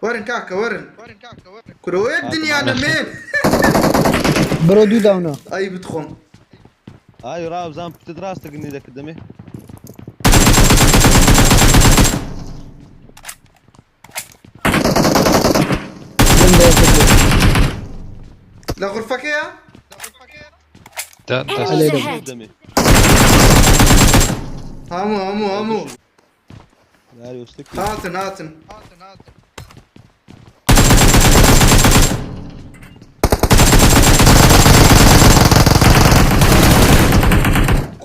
ورن كاكا ورن كروي الدنيا انا مين برو دو داونا اي بدخل هاي راو زام بتدراستك اني ذاك قدامي لا غرفك يا Enemies ahead. قدامي همو هاي وستك هاتن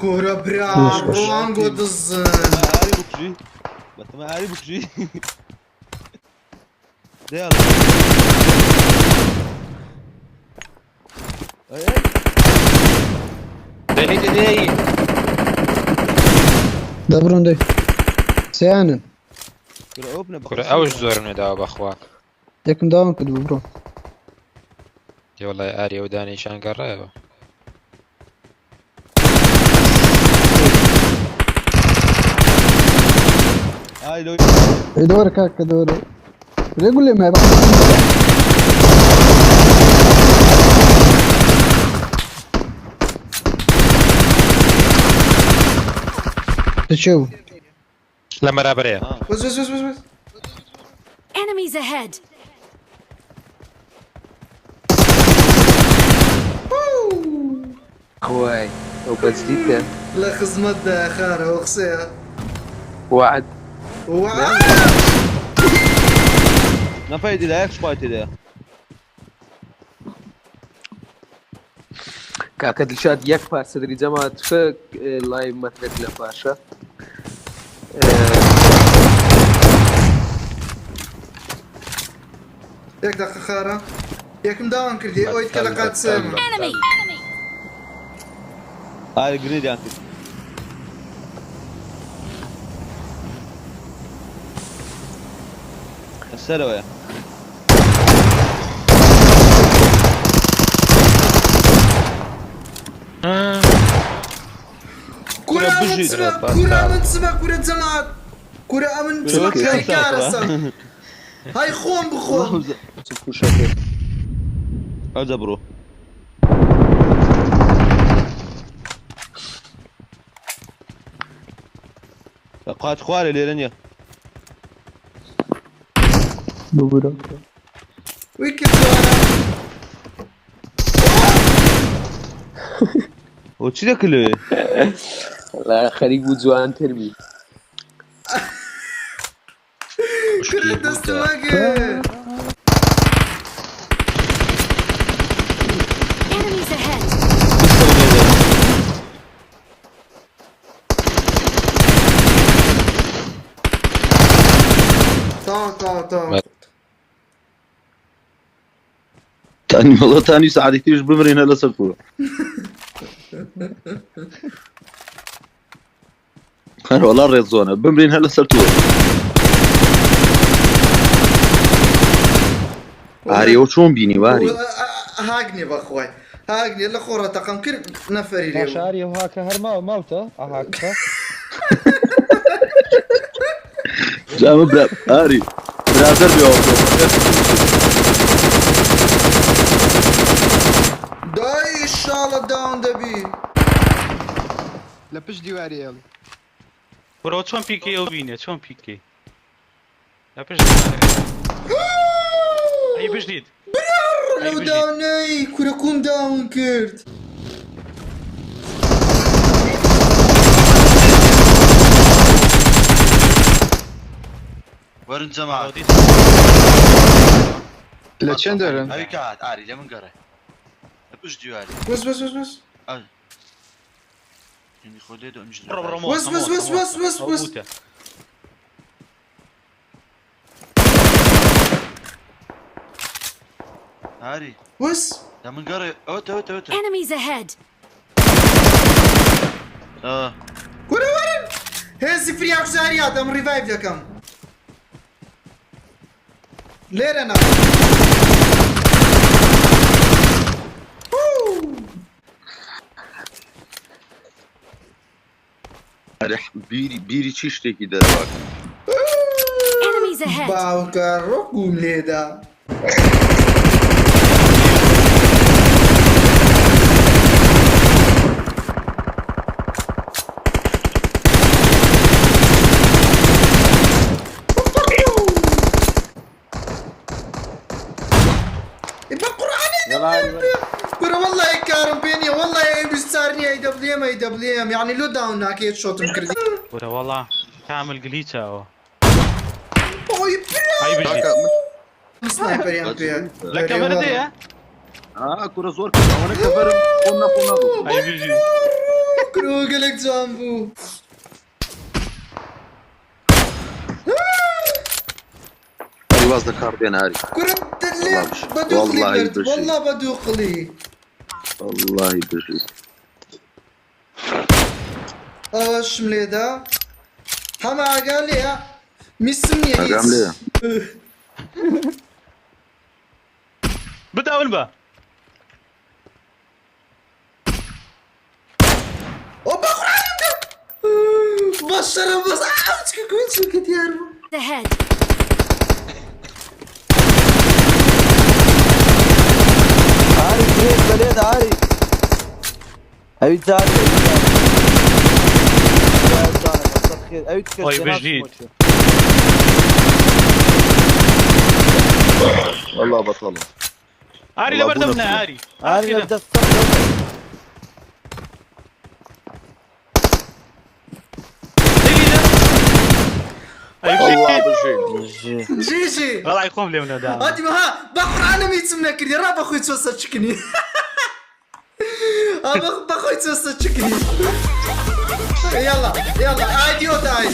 كورة برا روانجو دزن هاي بكجي ما هاي بكجي ده دني دبرون دي سيانن كرة اوش زورنا داوا باخوا يكم داون كدو برو يا والله اري وداني شان قريبه هاي لو دور كاكا دور يقول لي ما يبقى تشوف لما رابريا بس Enemies ahead. خوي وبس جديد لا خزمت ده خارة وخسيها وعد نفايد ده اكس بايت ده كاكد الشاد يكفى صدري جماعة فك لاي مثلت لفاشة ياك دقيقة خارة ياك مداون كردي اويت كلاقات سامة Enemy. هاي جريد انت السلوى يا كرة من سما كرة جماعة كرة من سما هاي كارثة هاي خوم بخوم هذا برو قاعد خوالي ليرانيا بقولك ويكي جوانا وش ذاك اللي لا خريج وجوان تربي كرة دستماكي Enemies ahead. طاو تاني والله تاني ساعة كثير بمرين هلا سكورة أنا والله ريت زونة بمرين هلا سكورة عاري وشون بيني واري هاقني باخوي هاقني الا خورة تقم كل نفري اليوم شعري وهاك هرما موتة هاك جا مبلغ عاري برازر داي ان شاء الله داون دبي لا بش ديواري يلا برو چۆن پیکەی ئەو بینێ چۆن پیکەی ئەی بژدیت لو داوني كرة كون داون كرد ورن جماعة لا چند دارن هاي قاعد عاري لمن قرأ بش ديواري بس يعني خذي دو امجد بس عاري بس لمن قرأ اوت Enemies ahead. كرة ورن هزي فريا كساريا دام ريفايف يكم لير انا بيري تشتكي دلوقتي Enemies ahead! باوکە ڕۆکوم لێدا كورة والله كارم بيني والله بيستارني اي دبليو ام يعني لو داون ناكيت شوت مكردي ورا والله كامل قليتها هو اوي هاي بيجي سنايبر يا بيان لا كاميرا دي ها كرة زور كده وانا كفر قلنا هاي بيجي كرو قلك جامبو وازن كاردين هاري كرة اللي بدوخلي برد والله بدوخلي والله بجي اش مليدا هما قال لي مسمي قام ليه بدأ ونبا اوبا بشر بس عاوز كون شو كتير Ahead! عاري جريت بليد عاري أبي تعال أي بجديد والله بطل هاري لبردمنا هاري عاري نبدأ والله جي جيجي والله يقوم لي من دام هاتي ما ها بقر انا ميتسمنا كردي راه باخوي توسط تشكني باخوي توسط تشكني يلا يلا عادي وتعالي